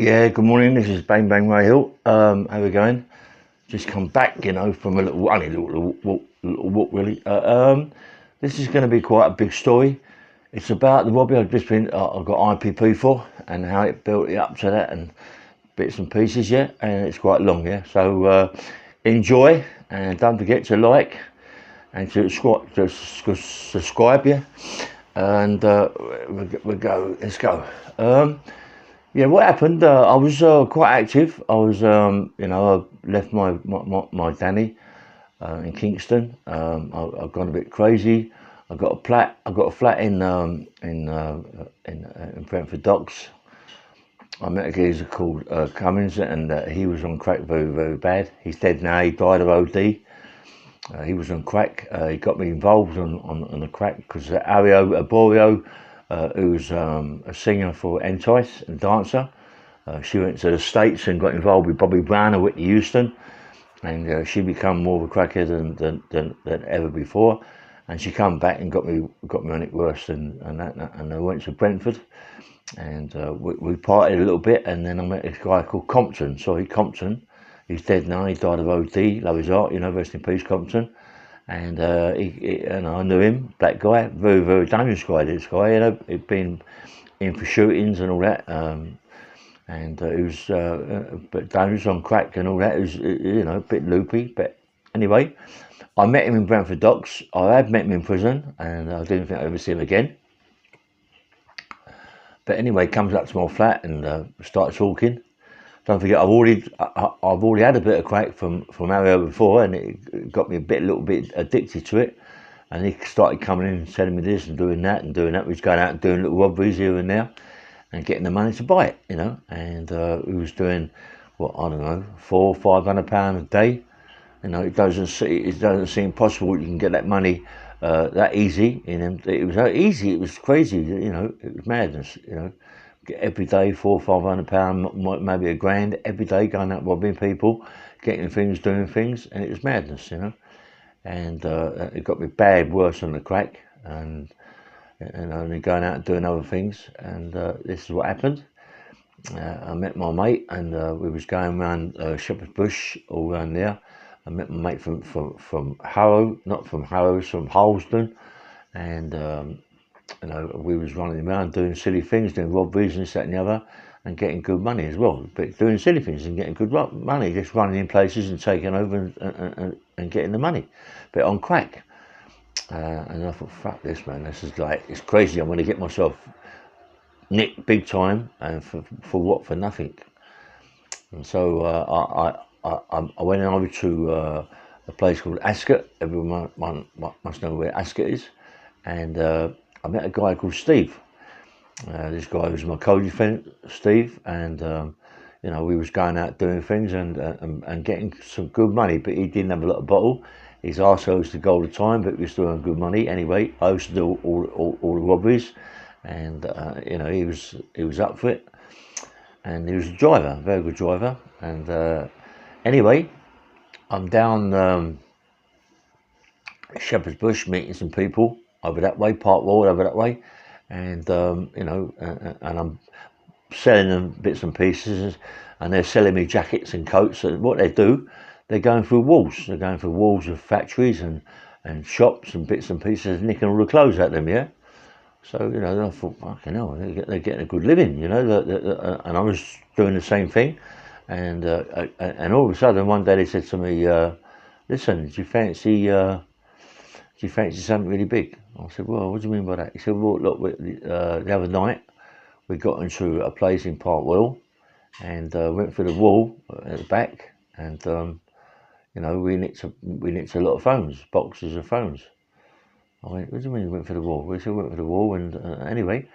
Yeah, good morning. This is Bang Bang Ray Hill. How we going? Just come back, from a only little walk really. This is going to be quite a big story. It's about the robbery I've got IPP for, and how it built it up to that, and bits and pieces, yeah. And it's quite long, yeah. So enjoy, and don't forget to like and to subscribe, yeah. And we go. Let's go. Yeah, what happened? I was quite active. I left my Danny in Kingston. I've gone a bit crazy. I got a flat in Brentford Docks. I met a geezer called Cummins, and he was on crack very bad. He's dead now. He died of OD. He was on crack. He got me involved on the crack because Ario Borio, who's a singer for Entice and dancer. She went to the States and got involved with Bobby Brown and Whitney Houston, and she became more of a crackhead than ever before. And she come back and got me on it worse, and I went to Brentford, and we partied a little bit, and then I met this guy called Compton. Sorry, Compton. He's dead now. He died of OD. Love his art, rest in peace, Compton. And and I knew him, black guy, very dangerous guy. This guy, he'd been in for shootings and all that. And he was but dangerous on crack and all that. It was, a bit loopy. But anyway, I met him in Brentford Docks. I had met him in prison, and I didn't think I'd ever see him again. But anyway, comes up to my flat and started talking. Don't forget, I've already had a bit of crack from Mario before, and it got me a little bit addicted to it. And he started coming in and telling me this and doing that and doing that. We was going out and doing little robberies here and there, and getting the money to buy it, And he was doing £400-500 a day. It doesn't seem possible you can get that money that easy. It was easy. It was crazy. It was madness. Every day £400-500, maybe £1,000 every day, going out robbing people, getting things, doing things, and it was madness. And it got me worse than the crack, and only going out and doing other things. And this is what happened. I met my mate, and we was going around Shepherd's Bush, all around there. I met my mate from Harrow, not from Harrow, from Harlesden, and we was running around doing silly things, doing robberies and this, that and the other, and getting good money as well. But doing silly things and getting good money, just running in places and taking over and getting the money, but on crack. And I thought, fuck this, man, this is it's crazy. I'm going to get myself nicked big time, and for what? For nothing. And so I went over to a place called Ascot. Everyone must know where Ascot is. And I met a guy called Steve. This guy was my co-defendant, Steve, and we was going out doing things and getting some good money. But he didn't have a lot of bottle. His arsehole used to go all the time, but we still had good money. Anyway, I used to do all the robberies, and he was up for it, and he was a driver, a very good driver. And anyway, I'm down Shepherd's Bush meeting some people over that way, Park Road over that way, and and I'm selling them bits and pieces, and they're selling me jackets and coats. And what they do, they're going through walls. They're going through walls of factories and shops and bits and pieces, nicking all the clothes out of them, yeah. So I thought, fucking hell, they're getting a good living, and I was doing the same thing, and all of a sudden one day they said to me, "Listen, do you fancy something really big?" I said, "Well, what do you mean by that?" He said, "Well, look, the other night we got into a place in Park Royal, and went through the wall at the back, and we nicked a lot of phones, boxes of phones." I went, "What do you mean you went for the wall?" We said, "We went for the wall," and anyway,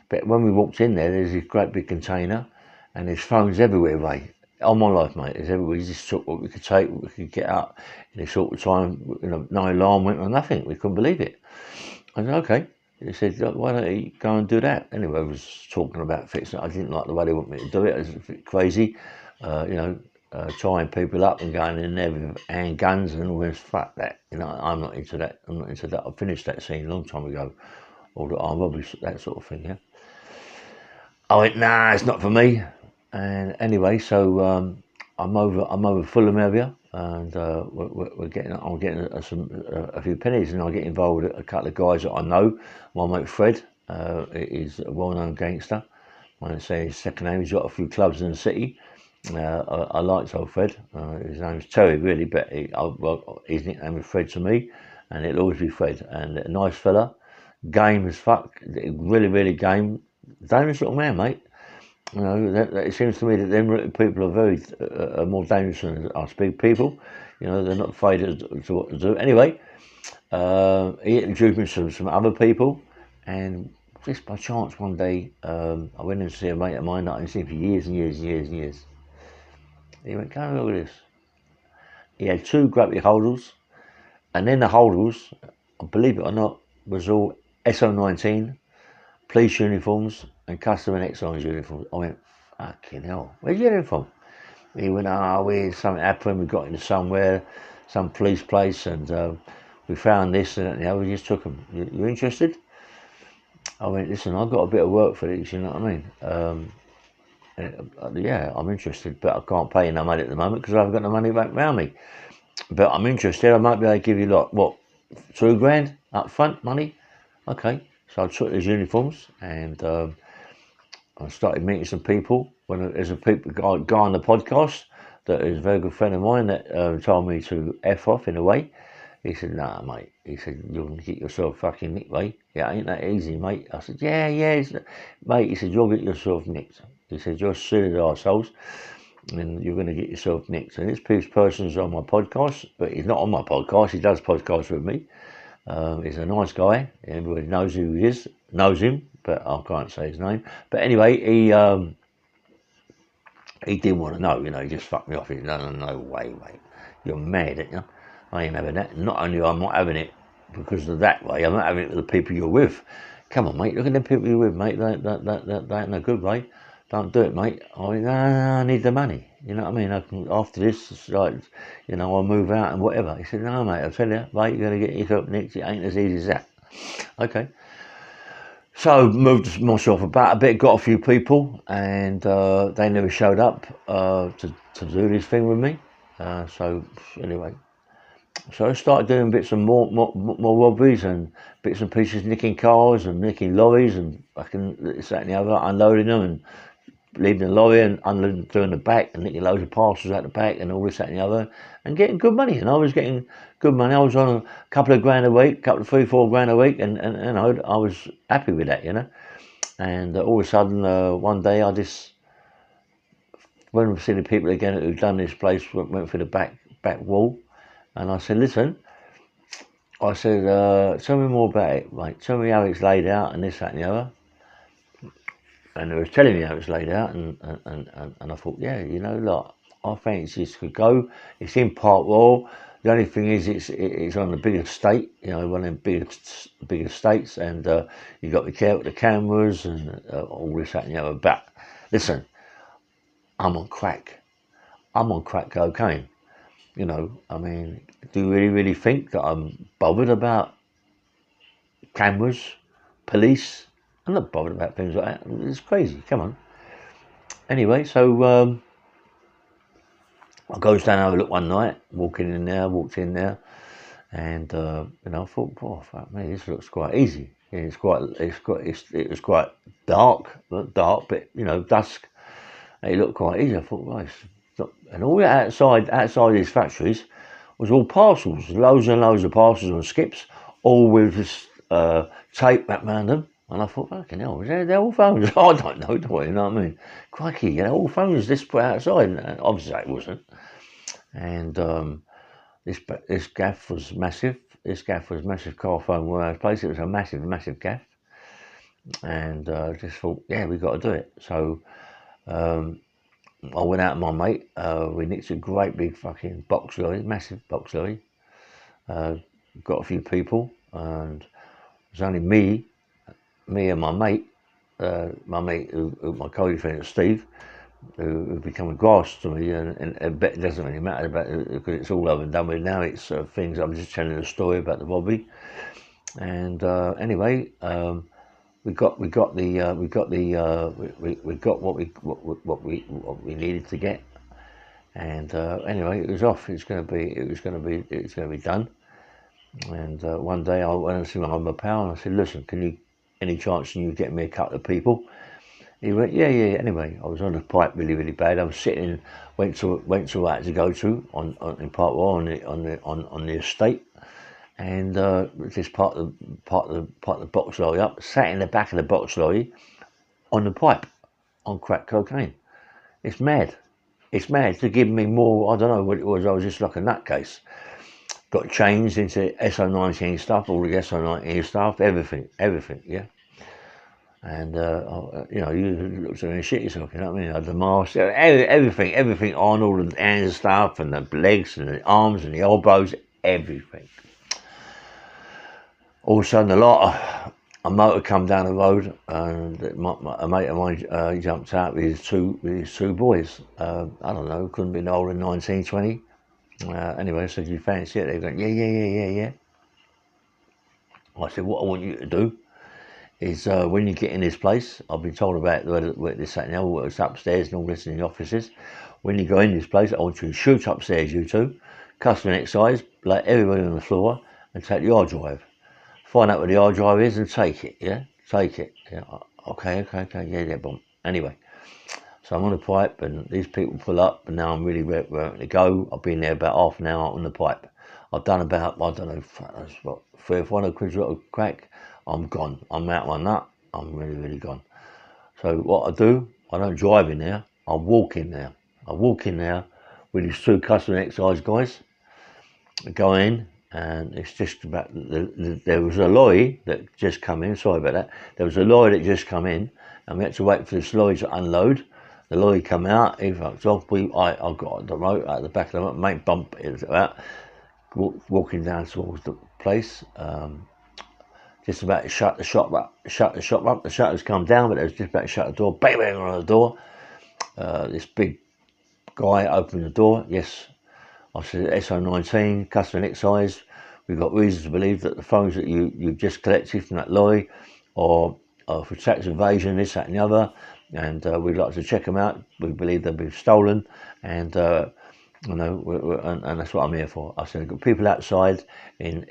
but when we walked in there's this great big container, and there's phones everywhere, Ray. On my life, mate, there's everywhere. We just took what we could take, what we could get out in a short time. No alarm went or nothing. We couldn't believe it. I said, "Okay." He said, "Why don't you go and do that?" Anyway, I was talking about fixing it. I didn't like the way they want me to do it. It was a bit crazy, tying people up and going in there with handguns and all this. Fuck that. I'm not into that. I finished that scene a long time ago. All the armed robbery, that sort of thing, yeah. I went, "Nah, it's not for me." And anyway, so I'm over Fulham area, and I'm getting a few pennies, and I get involved with a couple of guys that I know. My mate Fred is a well-known gangster. I won't say his second name. He's got a few clubs in the city. I liked old Fred. His name's Terry, really, but his nickname is Fred to me, and it'll always be Fred. And a nice fella, game as fuck, really, really game. Dangerous little man, mate. You know, it seems to me that them people are very more dangerous than us big people. You know, they're not afraid to what to do. Anyway, he introduced me to some other people, and just by chance one day, I went in to see a mate of mine that I hadn't seen for years and years and years and years. He went, "Come look at this." He had two gravity holders, and then the holders, believe it or not, was all SO19, police uniforms, and custom and excise uniforms. I went, fucking hell, where'd you get it from? He went, something happened, we got into somewhere, some police place, and we found this and that, and the other, we just took them. You interested? I went, listen, I've got a bit of work for this, you know what I mean? Yeah, I'm interested, but I can't pay you no money at the moment because I haven't got no money back around me. But I'm interested, I might be able to give you like, what, £2,000 up front money? Okay, so I took these uniforms and I started meeting some people. When there's a guy on the podcast that is a very good friend of mine that told me to F off in a way. He said, "Nah, mate." He said, "You'll get yourself fucking nicked, mate. Yeah, ain't that easy, mate." I said, "Yeah, mate." He said, "You'll get yourself nicked." He said, "You're silly arseholes, and you're going to get yourself nicked." And this person's on my podcast, but he's not on my podcast. He does podcasts with me. He's a nice guy. Everybody knows who he is, knows him, but I can't say his name. But anyway, he didn't want to know, you know, he just fucked me off. He said, no way, mate. You're mad, ain't you? I ain't having that. Not only am I not having it because of that way, I'm not having it with the people you're with. Come on, mate, look at the people you're with, mate. They ain't no good, mate. Don't do it, mate. I mean, no, I need the money. You know what I mean? After this, it's like, you know, I'll move out and whatever. He said, no, mate, I'll tell you, mate, you're going to get yourself nicked. It ain't as easy as that. Okay. So moved myself about a bit, got a few people, and they never showed up to do this thing with me. So anyway, so I started doing bits and more robberies and bits and pieces, nicking cars and nicking lorries and fucking this, that and the other, unloading them and leaving the lorry and unloading through in the back and nicking loads of parcels out the back and all this, that and the other, and getting good money. And I was getting good money. I was on a couple of grand a week, £3-4 a week, and I was happy with that, you know. And all of a sudden, one day I just, when we see the people again who'd done this place, went through the back wall, and I said, listen, I said, tell me more about it, mate. Tell me how it's laid out and this, that and the other. And they was telling me how it's laid out, and I thought, yeah, you know, like, I fancy this could go. It's in Park Royal. The only thing is, it's on the big estate, you know, one of them big estates, and you got the cameras and all this, that, and the other. But listen, I'm on crack. I'm on crack cocaine. You know, I mean, do you really think that I'm bothered about cameras, police? I'm not bothered about things like that. It's crazy. Come on. Anyway, so I goes down and have a look one night, walked in there, and you know, I thought, oh fuck me, this looks quite easy. Yeah, it was quite dark, but you know, dusk. And it looked quite easy. I thought, right, and all outside these factories was all parcels, loads and loads of parcels on skips, all with this tape wrapped around them. And I thought, fucking hell, they're all phones. I don't know, you know what I mean? Crikey, you know, all phones this put outside. And obviously it wasn't. And this gaff was massive. This gaff was massive car phone warehouse place. It was a massive gaff. And just thought, yeah, we got to do it. So I went out with my mate. We nicked a great big fucking box lorry, massive box lorry. Got a few people, and it was only me and my mate, my co-defendant Steve, who become a grass to me, and it doesn't really matter about it because it's all over and done with now. It's things I'm just telling a story about the robbery. And anyway, we got what we needed to get, and anyway, it was off. It's going to be done. And one day I went and see my pal, and I said, "Listen, any chance you get me a couple of people?" He went, yeah. Anyway, I was on the pipe really bad. I was sitting, went to where I had to go to in Park Royal on the estate, and just part of the box lorry up, sat in the back of the box lorry on the pipe, on crack cocaine. It's mad. It's mad to give me more. I don't know what it was. I was just like a nutcase. Got changed into SO19 stuff, all the SO19 stuff, everything, yeah. And you look and shit yourself. You know what I mean? The mask, everything on, all the hands and stuff, and the legs and the arms and the elbows, everything. All of a sudden, a motor come down the road, and a mate of mine jumped out with his two boys. I don't know, couldn't be no older than 19, 20. Anyway, I said, "You fancy it?" They went, yeah. I said, "What I want you to do is when you get in this place, I've been told about where this and now, it's upstairs and all this in the offices. When you go in this place, I want you to shoot upstairs, you two, customer excise, like everybody on the floor, and take the hard drive. Find out where the hard drive is and take it, yeah? Take it. Yeah, okay, yeah, boom." Anyway, so I'm on the pipe, and these people pull up, and now I'm really ready to go. I've been there about half an hour on the pipe. I've done about, I don't know, what, 3 or 400 quid worth of crack. I'm gone. I'm out my nut. I'm really gone. So what I do, I don't drive in there. I walk in there. With these two customer excise guys. I go in, and it's just about, there was a lorry that just come in. Sorry about that. There was a lorry that just come in, and we had to wait for this lorry to unload. The lorry come out, he fucked off. I got the motor out the back of the motor, mate, bump it out. Walking down towards the place, just about to shut the shop up. The shutters come down, but it was just about to shut the door. Bang on the door. This big guy opened the door. Yes, I said, "SO19, customer excise. We've got reasons to believe that the phones that you've just collected from that lorry are for tax evasion, this, that, and the other, and we'd like to check them out. We believe they've been stolen, and and that's what I'm here for." I said, "I've got people outside in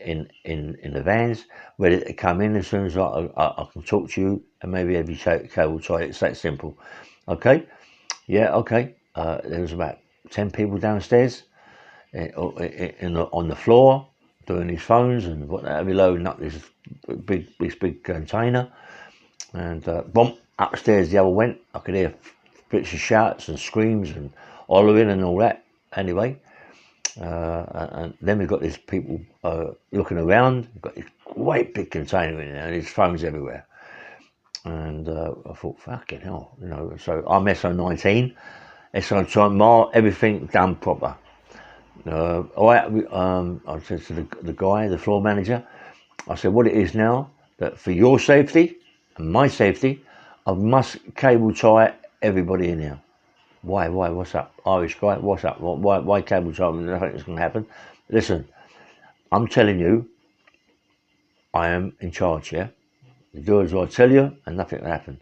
the vans ready to come in as soon as I can talk to you, and maybe every cable tie. It's that simple." Okay, yeah, okay. There was about 10 people downstairs on the floor doing these phones and what have you, loading up this big container, and boom, upstairs the other went. I could hear bits of shouts and screams and hollering and all that. Anyway, and then we've got these people looking around. We've got this great big container in there, and there's phones everywhere. And I thought, fucking hell, you know. So I'm SO19, SO everything done proper. I said to the guy, the floor manager, I said, "What it is now, that for your safety and my safety, I must cable tie everybody in here." Why? What's up? Irish guy, what's up? Why cable tie? Nothing's going to happen. Listen, I'm telling you, I am in charge, yeah? You do as I tell you, and nothing will happen.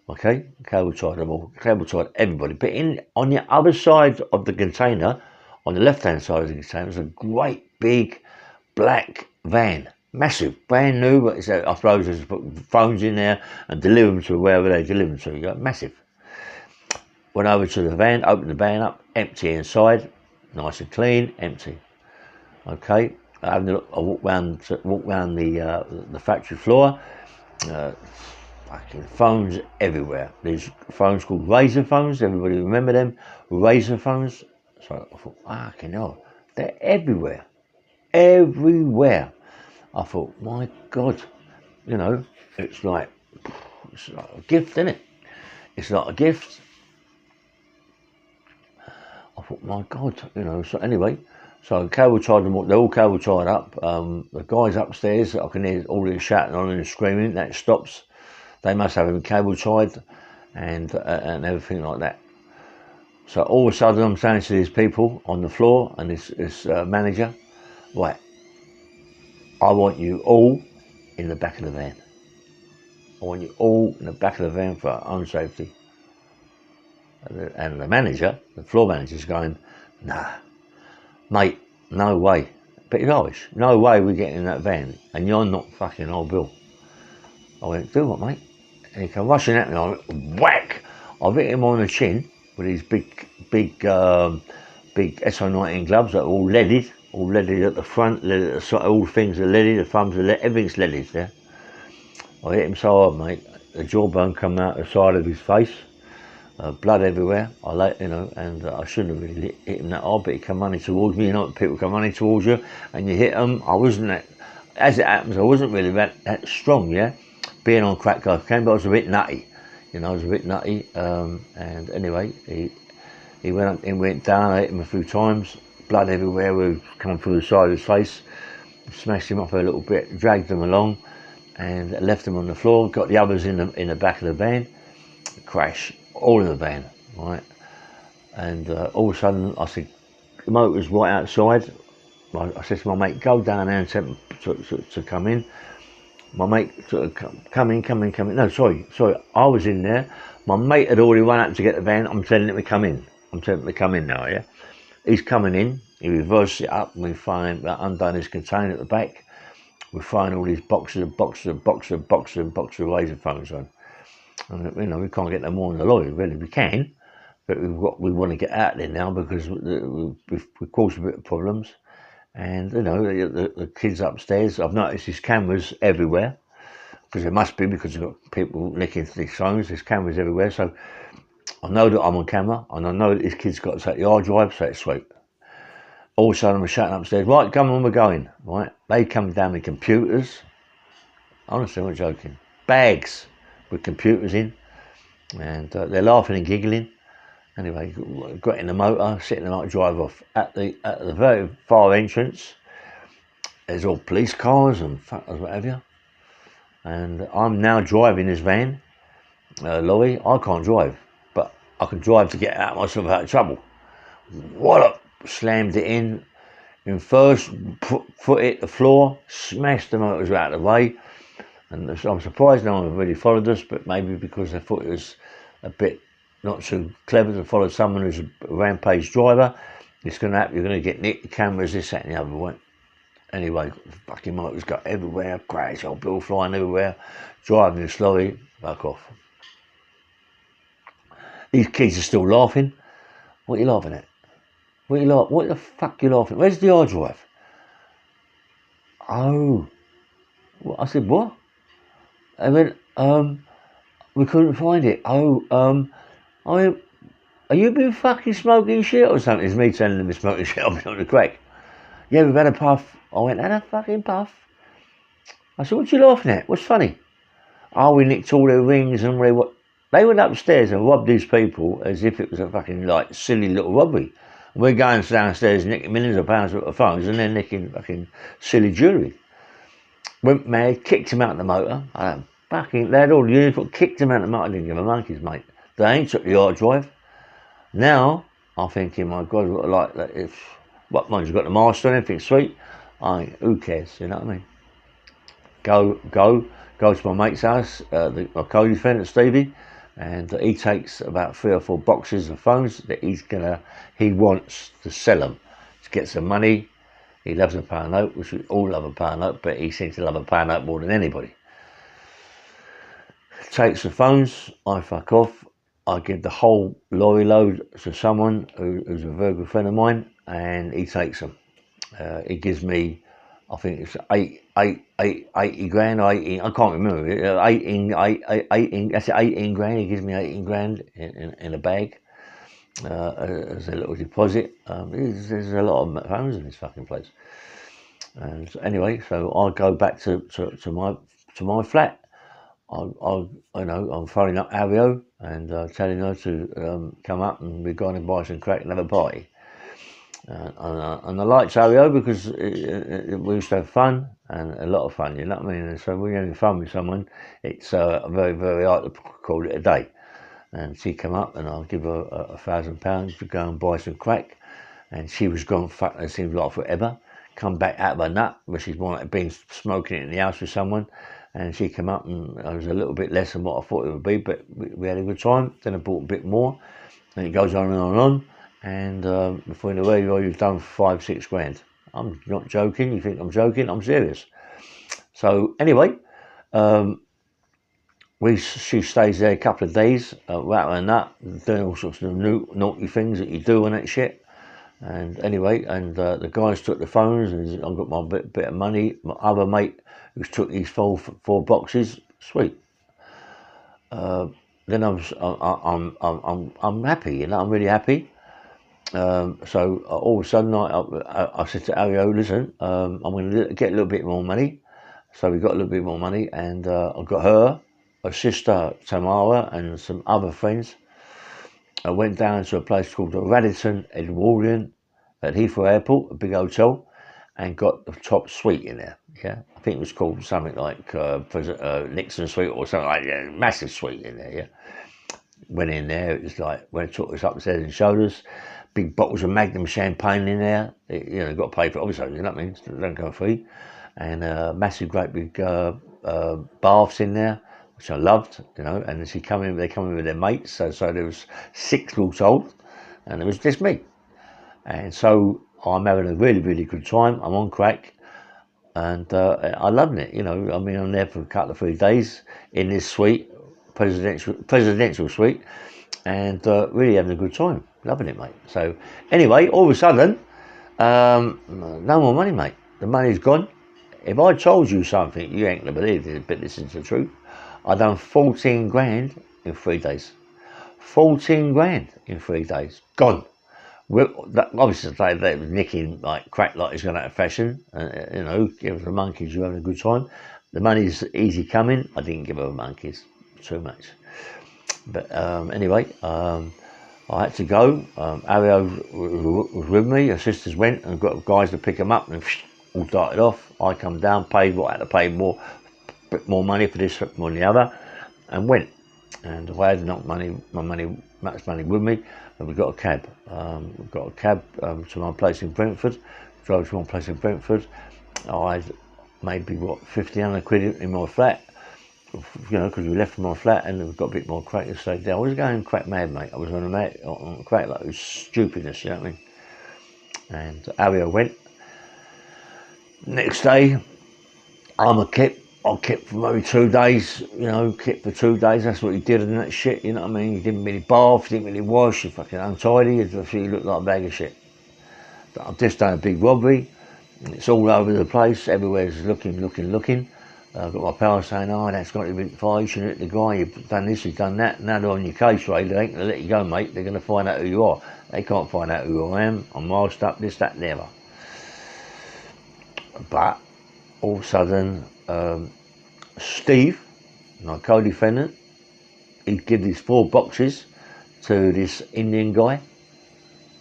Okay? Cable tied them all. Cable tied everybody. But on the other side of the container, on the left-hand side of the container, there's a great big black van. Massive, brand new, but I suppose there's put phones in there and deliver them to wherever they deliver them to. You got massive. Went over to the van, opened the van up, empty inside, nice and clean, empty. Okay, I walked round the factory floor. Fucking phones everywhere. These phones called razor phones. Everybody remember them? Razor phones. So I thought, fucking hell, they're everywhere. I thought, my God, you know, it's like a gift, isn't it? It's like a gift. I thought, my God, you know. So anyway, so cable tied them all. They're all cable tied up. The guys upstairs, I can hear all this shouting on and screaming. That stops. They must have them cable tied and everything like that. So all of a sudden, I'm saying to these people on the floor and this manager, right, I want you all in the back of the van. I want you all in the back of the van for our own safety. And the manager, the floor manager's going, nah, mate, no way. But he's Irish. No way we're getting in that van, and you're not fucking old Bill. I went, do what, mate? And he came rushing at me. I went, whack! I've hit him on the chin with these big SO19 gloves that are all leaded at the front, leaded at the side, all things are leaded, the thumbs are leaded, everything's leaded there. I hit him so hard, mate, the jawbone come out the side of his face, blood everywhere. And I shouldn't have really hit him that hard, but he come running towards me. You know, people come running towards you, and you hit them. I wasn't that, as it happens, I wasn't really that strong, yeah. Being on crack cocaine, but I was a bit nutty. You know, I was a bit nutty. And anyway, he went up and went down. I hit him a few times. Blood everywhere. We come through the side of his face. Smashed him up a little bit. Dragged him along, and left him on the floor. Got the others in the back of the van. Crash all in the van, right? And all of a sudden, I said, the motor was right outside. I said to my mate, go down there and tell him to come in. My mate sort of come in. No, sorry. I was in there. My mate had already run out to get the van. I'm telling him to come in. Now, yeah. He's coming in. He reversed it up, and we find undone his container at the back. We find all these boxes of razor phones on. And you know, we can't get no more in the lorry. Really, we can, but we want to get out there now because we've caused a bit of problems. And you know, the kids upstairs, I've noticed there's cameras everywhere, because there must be, because you've got people nicking these phones. There's cameras everywhere, so I know that I'm on camera, and I know that this kid's got to take the hard drive, so it's sweet. All of a sudden, we're shouting upstairs, right, come on, we're going. Right, they come down with computers. Honestly, I'm not joking. Bags with computers in, and they're laughing and giggling. Anyway, got in the motor, sitting in the motor, drive off. At the very far entrance, there's all police cars and fuckers, what have you. And I'm now driving this van, lorry. I can't drive, but I can drive to get myself out of trouble. Wallop, slammed it in first, foot hit the floor, smashed the motors out of the way. And I'm surprised no one really followed us, but maybe because they thought it was a bit not so clever to follow someone who's a rampage driver. It's going to happen. You're going to get nicked, cameras, this, that, and the other. Right? Anyway, fucking motors got everywhere, crash, old Bill flying everywhere, driving this lorry, fuck off. These kids are still laughing. What are you laughing at? What the fuck are you laughing at? Where's the hard drive? Oh. I said, what? I went, we couldn't find it. Are you been fucking smoking shit or something? It's me telling them to smoking shit. I've been on the crack. Yeah, we've had a puff. I went, had a fucking puff? I said, what you laughing at? What's funny? Oh, we nicked all their rings and they went upstairs and robbed these people as if it was a fucking like silly little robbery. And we're going downstairs nicking millions of pounds worth of phones, and they're nicking fucking silly jewellery. Went mad, kicked him out of the motor. They had all the uniform, kicked him out of the motor. Didn't give a monkey's, mate. They ain't took the hard drive. Now I'm thinking, my God, like that. If what one's got the master and everything sweet, who cares? You know what I mean? Go to my mate's house, my co-defendant Stevie, and he takes about 3 or 4 boxes of phones that he wants to sell them to get some money. He loves a pound note, which we all love a pound note, but he seems to love a pound note more than anybody. Takes the phones, I fuck off. I give the whole lorry load to someone who's a very good friend of mine, and he takes them. He gives me, I think it's 80 grand. I can't remember. 18 grand. He gives me 18 grand in a bag as a little deposit. There's a lot of phones in this fucking place. And so anyway, so I go back to my flat. I'm phoning up Ario and telling her to come up, and we're going to buy some crack and have a party. And I liked Ario because we used to have fun, and a lot of fun, you know what I mean? And so when you're having fun with someone, it's very, very hard to call it a day. And she come up, and I'll give her £1,000 to go and buy some crack. And she was gone, it seems like forever. Come back out of her nut, where she's more like been smoking it in the house with someone. and she came up, and it was a little bit less than what I thought it would be, but we had a good time. Then I bought a bit more, and it goes on and on and on. And before you know where you've done 5-6 grand. I'm not joking. You think I'm joking? I'm serious. So anyway, she stays there a couple of days, rattling that, doing all sorts of naughty things that you do and that shit. And anyway, the guys took the phones, and I got my bit of money. My other mate, who took these four boxes, sweet. Then I'm happy, I'm really happy. So all of a sudden, I said to Ario, listen, I'm going to get a little bit more money. So we got a little bit more money, and I got her sister Tamara and some other friends. I went down to a place called the Radisson Edwardian at Heathrow Airport, a big hotel, and got the top suite in there. Yeah, I think it was called something like Nixon Suite or something like that. Massive suite in there. Yeah, went in there. It was like when it took us upstairs and showed us big bottles of Magnum champagne in there. Got to pay for it, obviously. You know what I mean? They don't go free. And massive, great big baths in there, which I loved. And they come in with their mates. So there was 6 all told, and it was just me. And so I'm having a really, really good time. I'm on crack, and I loved it. I'm there for a couple of 3 days in this suite, presidential suite, and really having a good time. Loving it, mate. So anyway, all of a sudden, no more money, mate. The money's gone. If I told you something, you ain't gonna believe it, but this is the truth. I done 14 grand in 3 days. 14 grand in 3 days. Gone. Obviously, they was nicking like crack like it's going out of fashion. Give us the monkeys, you're having a good time. The money's easy coming. I didn't give her the monkeys too much. But anyway, I had to go. Ario was with me. Her sisters went and got guys to pick them up, and all darted off. I come down, paid what I had to pay bit more money for this, more than the other, and went. And I had much money with me, and we got a cab. To my place in Brentford. Drove to my place in Brentford. I had maybe 1,500 quid in my flat, because we left from my flat, and we got a bit more crack to stay down. I was going crack mad, mate. I was on crack like it was stupidness, you know what I mean? And Ario went. Next day, I kept for maybe 2 days, kept for 2 days. That's what he did and that shit, you know what I mean? He didn't really bath, he didn't really wash, he fucking untidy, he looked like a bag of shit. But I've just done a big robbery, and it's all over the place, everywhere's looking. I've got my pal saying, that's got to be fire, you shouldn't hit the guy, you've done this, you've done that. Now they're on your case, Ray, they ain't going to let you go, mate, they're going to find out who you are. They can't find out who I am, I'm masked up, this, that, and the other. But all of a sudden, Steve, my co-defendant, he'd give these 4 boxes to this Indian guy,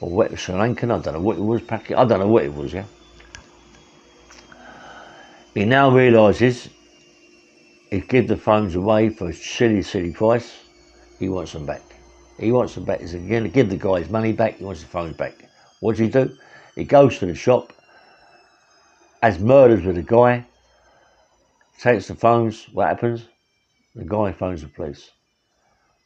or Sri Lankan, I don't know what it was, I don't know what it was, yeah. He now realises he'd give the phones away for a silly price. He wants them back. He's going to give the guy his money back, he wants the phones back. What does he do? He goes to the shop, has murders with the guy, takes the phones. What happens? The guy phones the police.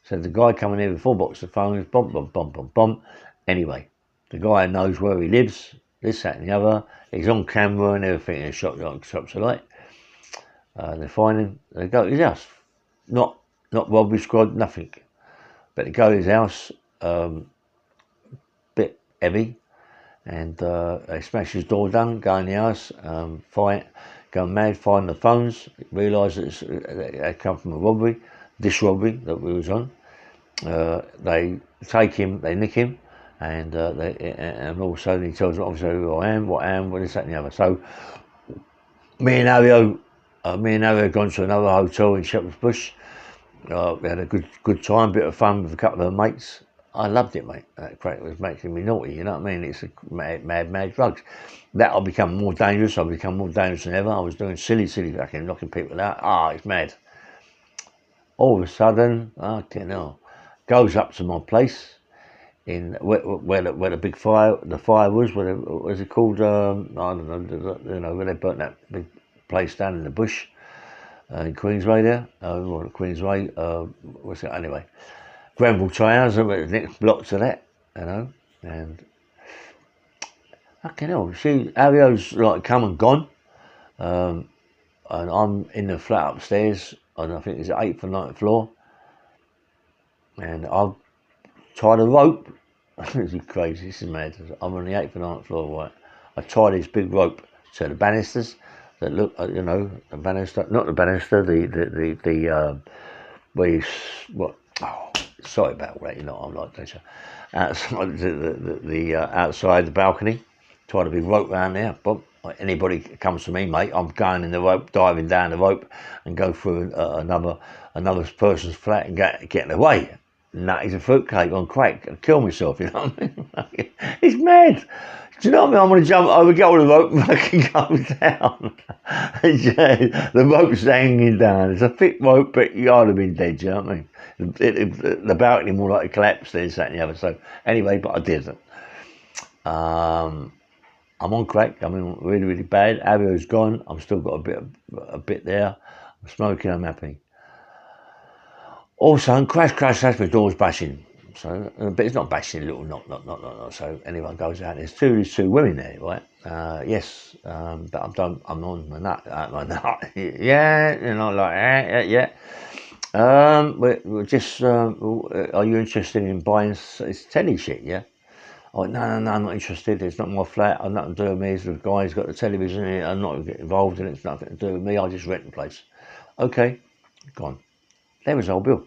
So the guy coming in with 4 boxes of phones, bomb. Anyway, the guy knows where he lives, this, that, and the other. He's on camera and everything in the shops alike. They find him. They go to his house. Not robbery squad, nothing. But they go to his house, bit heavy, and they smash his door down, go in the house, fight, go mad, find the phones, realise that they come from a robbery, this robbery that we was on. They take him, they nick him, and all of a sudden he tells them obviously who I am, what this, that, and the other. So me and Ario had gone to another hotel in Shepherd's Bush. We had a good time, bit of fun with a couple of mates. I loved it, mate. That crack was making me naughty, you know what I mean? It's a mad drugs. That I've become more dangerous. I've become more dangerous than ever. I was doing silly fucking knocking people out. It's mad. All of a sudden, goes up to my place in where the big fire was. What was it called? I don't know. Where they burnt that big place down in the bush. in Queensway there, or Queensway, what's it anyway? Granville Towers, the next block to that, you know, and fucking hell, see, Avio's like come and gone, and I'm in the flat upstairs, and I think it's the 8th or 9th floor, and I've tied a rope. This is crazy, this is mad. I'm on the 8th or 9th floor, right? I tied this big rope to the banisters that look, you know, the banister, not the banister, where you, what, oh, sorry about that, you know, I'm like this. Outside outside the balcony, tied a big rope around there. But anybody comes to me, mate, I'm going in the rope, diving down the rope, and go through another person's flat and getting away. Nutty's a fruitcake on crack and kill myself, you know what I mean? It's mad. Do you know what I mean? I'm going to jump over, get on the rope, and I can go down. The rope's hanging down. It's a thick rope, but you ought to have been dead, do you know what I mean? The balcony more like it collapsed there, this, that, and the other. So, anyway, but I didn't. I'm on crack. I mean, really, really bad. Avio's gone. I've still got a bit there. I'm smoking. I'm happy. Also, crash, that's my door's bashing. So, but it's not bashing, a little knock. So anyone goes out. There's two women there, right? Yes, but I'm on my nut. Yeah, you know, like yeah. We're just. Are you interested in buying this telly shit? Yeah. Oh no, I'm not interested. It's not my flat. I've nothing to do with me. It's the guy's got the television in it. I'm not getting involved in it. It's nothing to do with me. I just rent the place. Okay, gone. There was old Bill.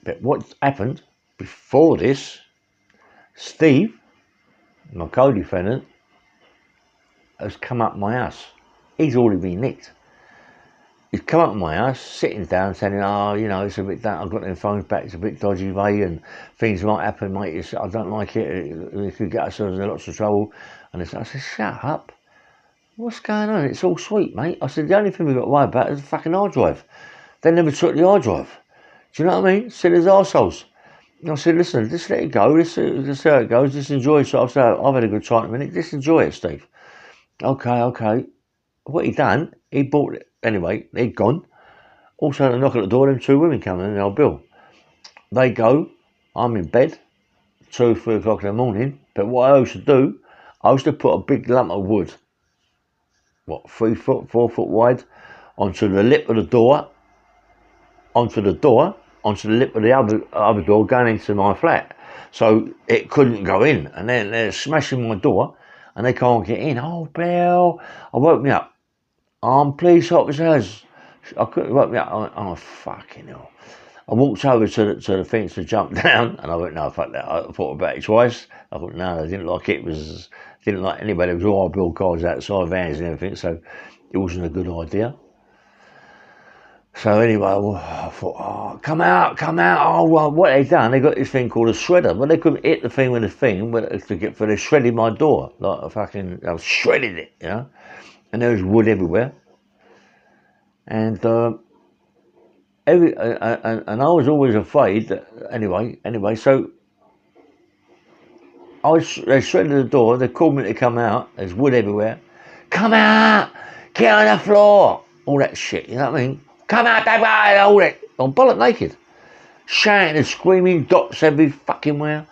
But what happened before this, Steve, my co-defendant, has come up my house. He's already been nicked. He's come up my house, sitting down, saying, oh, you know, it's a bit that I've got them phones back, it's a bit dodgy way, and things might happen, mate. I don't like it. We could get ourselves in lots of trouble. And I said, shut up. What's going on? It's all sweet, mate. I said, the only thing we've got to worry about is the fucking hard drive. They never took the hard drive. Do you know what I mean? Silly as arseholes. I said, listen, just let it go. Just see how it goes. Just enjoy it. So I said, I've had a good time in a minute. Just enjoy it, Steve. Okay. What he done, he bought it. Anyway, he'd gone. Also, a knock at the door, them two women come in, and old Bill. They go. I'm in bed. 2, 3 o'clock in the morning. But what I used to do, I used to put a big lump of wood, 3 foot, 4 foot wide, onto the lip of the door, onto the lip of the other door going into my flat. So it couldn't go in. And then they're smashing my door and they can't get in. Oh, Bill. I woke me up. Police officers. I couldn't woke me up. Oh, fucking hell. I walked over to the fence to jump down and I went, no, fuck that. I thought about it twice. I thought, no, I didn't like it. Didn't like anybody. There was all our bill cards outside, vans and everything. So it wasn't a good idea. So anyway, I thought, oh, come out. Oh, well, what they done, they got this thing called a shredder. But they couldn't hit the thing with a thing, but they shredded my door. Like I shredded it, you know. And there was wood everywhere. And and I was always afraid that, anyway, so they shredded the door, they called me to come out, there's wood everywhere. Come out! Get on the floor! All that shit, you know what I mean? Come out that way, all that. I'm bollock naked. Shouting and screaming, dots every fucking where.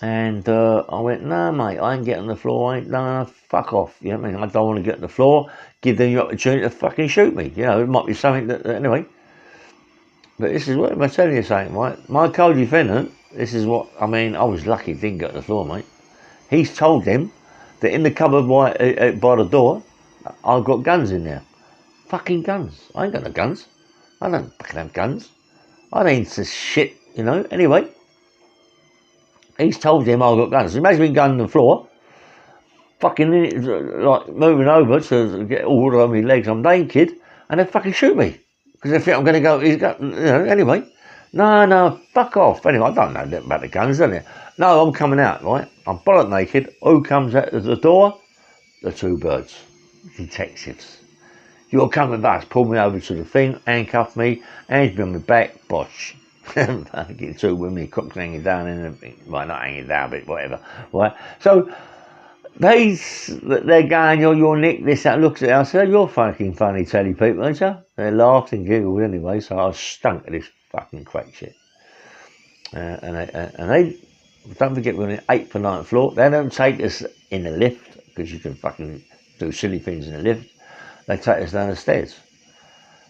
And I went, no, mate, I ain't getting on the floor. No, fuck off. You know what I mean? I don't want to get on the floor. Give them the opportunity to fucking shoot me. You know, it might be something that anyway. But this is what I'm telling you something, right? My co-defendant, this is what, I mean, I was lucky he didn't get on the floor, mate. He's told them that in the cupboard by the door, I've got guns in there. Fucking guns. I ain't got no guns. I don't fucking have guns. I ain't into shit, you know. Anyway, he's told them I've got guns. Imagine me gun on the floor, fucking like moving over to get all over my legs. I'm naked, and they fucking shoot me because they think I'm going to go. You know. Anyway, no, fuck off. Anyway, I don't know that about the guns, don't you? No, I'm coming out, right? I'm bollock naked. Who comes out of the door? The two birds, detectives. You're coming with us. Pull me over to the thing, handcuff me, hands me on my back, bosh. Fucking two with me, cocks hanging down and everything. Well, not hanging down, but whatever. Right? So they're going, you're Nick, this, that, looks at it. I said, you're fucking funny telly people, aren't you? They laughed and giggled anyway, so I stunk at this fucking crack shit. And they, don't forget, we're on the 8th or 9th floor. They don't take us in the lift, because you can fucking do silly things in the lift. They take us down the stairs.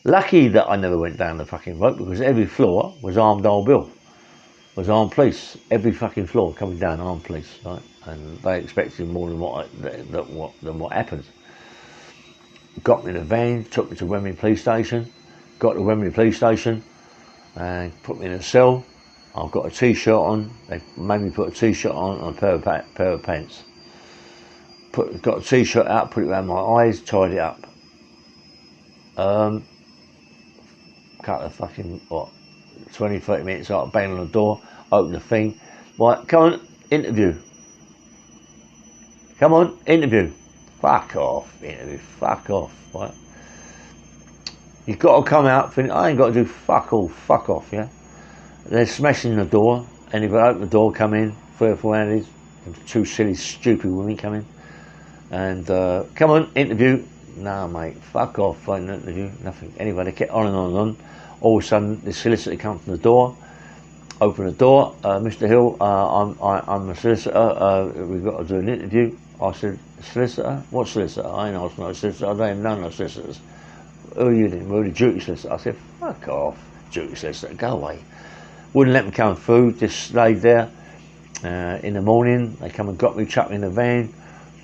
Lucky that I never went down the fucking rope, because every floor was armed old Bill. Was armed police. Every fucking floor coming down, armed police, right? And they expected more than what happened. Got me in a van, took me to Wembley Police Station. Got to Wembley Police Station and put me in a cell. I've got a t-shirt on. They made me put a t-shirt on and a pair of pants. Got a t-shirt out, put it around my eyes, tied it up. Couple of fucking 20-30 minutes after banging on the door, open the thing. Right, come on, interview. Come on, interview. Fuck off, interview. Fuck off, right? You've got to come out. I ain't got to do fuck all. Fuck off, yeah. They're smashing the door. Anybody open the door, come in. 3 or 4 ladies, 2 silly, stupid women come in, and come on, interview. No, mate, fuck off. I ain't interview. Nothing. Anyway, they kept on and on and on. All of a sudden, the solicitor comes from the door. Open the door, Mr. Hill. I'm a solicitor. We've got to do an interview. I said, solicitor? What solicitor? I ain't asked no solicitor. I don't even know no solicitors. Who are you then? We're the duty solicitor. I said, fuck off, duty solicitor. Go away. Wouldn't let me come through. Just stayed there. In the morning, they come and got me, chucked me in the van,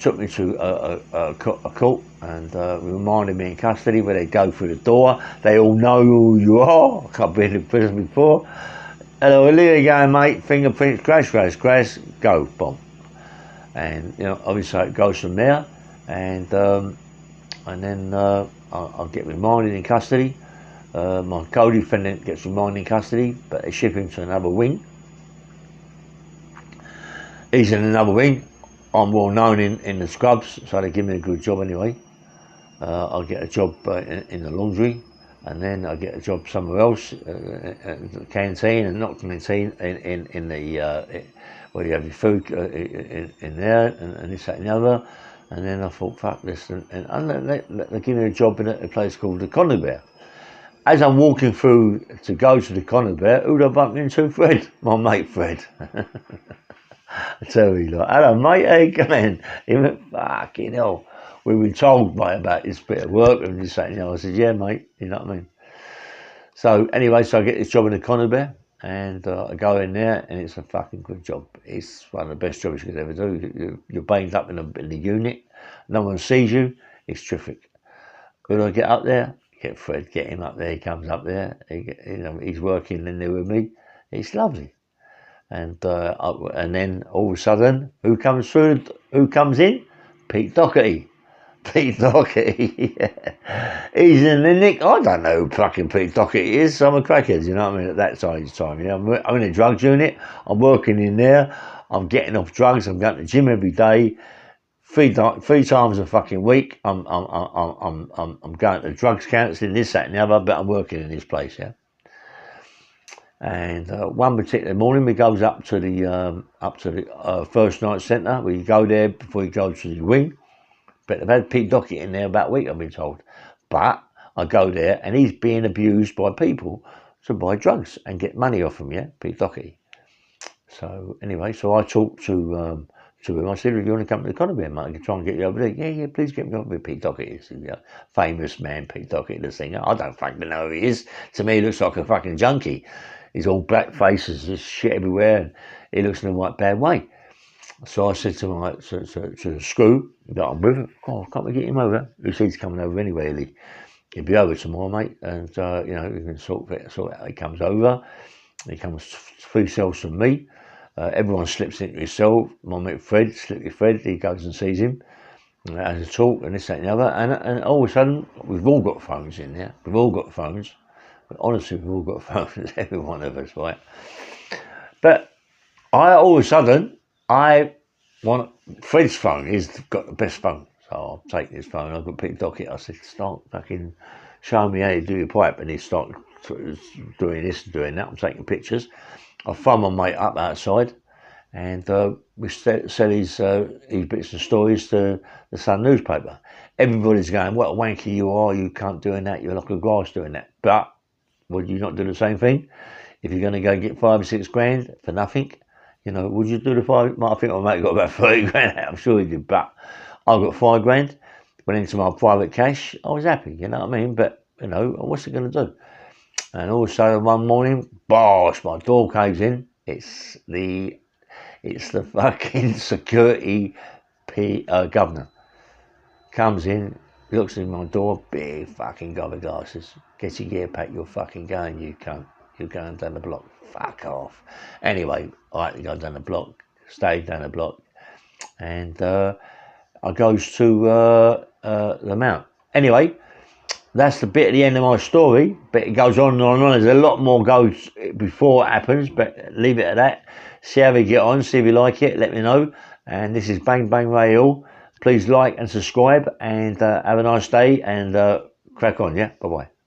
took me to a court, and reminded me in custody where they go through the door. They all know who you are. I've been in prison before. Hello, there you go, mate. Fingerprints, crash, go, bomb. And obviously it goes from there, and then I'll get remanded in custody. My co-defendant gets remanded in custody, but they ship him to another wing. He's in another wing. I'm well known in the scrubs, so they give me a good job anyway. I'll get a job in the laundry, and then I get a job somewhere else, the canteen, and not the canteen, in the where you have your food in there, and this, that, and the other. And then I thought, fuck this, and they give me a job in a place called the Conner Bear. As I'm walking through to go to the Conner Bear, who'd I bump into? Fred, my mate Fred. I tell you, like, hello mate, hey, come in. He went, fucking hell. We've been told, mate, about this bit of work, and this, that, and the other. I said, yeah, mate, you know what I mean? So anyway, so I get this job in the Conner Bear, and I go in there, and it's a fucking good job. It's one of the best jobs you could ever do. You're bailed up in the unit. No one sees you. It's terrific. When I get up there, get Fred, get him up there. He comes up there. He's working in there with me. It's lovely. And then all of a sudden, who comes through? Who comes in? Pete Doherty. Pete Doherty. Yeah. He's in the nick. I don't know who fucking Pete Doherty is. I'm a crackhead, you know what I mean? At that stage of time, I'm in a drugs unit. I'm working in there. I'm getting off drugs. I'm going to the gym every day. Three times a fucking week. I'm going to drugs counselling, this, that, and the other. But I'm working in this place, yeah. And one particular morning, we goes up to the first night centre. We go there before you go to the wing. But they've had Pete Doherty in there about a week, I've been told. But I go there, and he's being abused by people to buy drugs and get money off him, yeah, Pete Doherty. So anyway, so I talked to him. I said, if you want to come to the Conner Bear, mate, I can try and get you over there. Yeah, please get me over with Pete Doherty. He's a famous man, Pete Doherty, the singer. I don't fucking know who he is. To me, he looks like a fucking junkie. He's all black faces, there's shit everywhere, and he looks in a right bad way. So I said to the screw that I'm with, can't we get him over? He said he's coming over anyway. He'll be over tomorrow, mate, and we can sort it out. He comes over. He comes 3 cells from me. Everyone slips into his cell. My mate Fred, Slippy Fred, he goes and sees him. Has a talk and this, that, and the other. And all of a sudden, we've all got phones in there. We've all got phones. But honestly, we've all got phones, every one of us, right? But all of a sudden, I want Fred's phone. He's got the best phone. So I'll take his phone. I've got Pete Doherty. I said, start fucking showing me how you do your pipe. And he started doing this and doing that. I'm taking pictures. I phone my mate up outside, and we sell his bits and stories to the Sun newspaper. Everybody's going, what a wanker you are, you can't doing that, you're like a grass doing that. But would you not do the same thing? If you're going to go get 5 or 6 grand for nothing, you know, would you do the 5? I think my mate got about 30 grand out, I'm sure he did, but I got 5 grand, went into my private cash, I was happy, you know what I mean? But, you know, what's it going to do? And also one morning, bosh, my door caves in. It's the fucking security governor. Comes in, looks in my door, big fucking guy with glasses. Gets your gear pack, you're fucking going, you cunt. You're going down the block. Fuck off. Anyway, I had to go down the block, stayed down the block, and I goes to the Mount. Anyway, that's the bit at the end of my story, but it goes on and on and on. There's a lot more goes before it happens, but leave it at that. See how we get on, see if you like it, let me know. And this is Bang Bang Radio. Please like and subscribe, and have a nice day, and crack on, yeah? Bye-bye.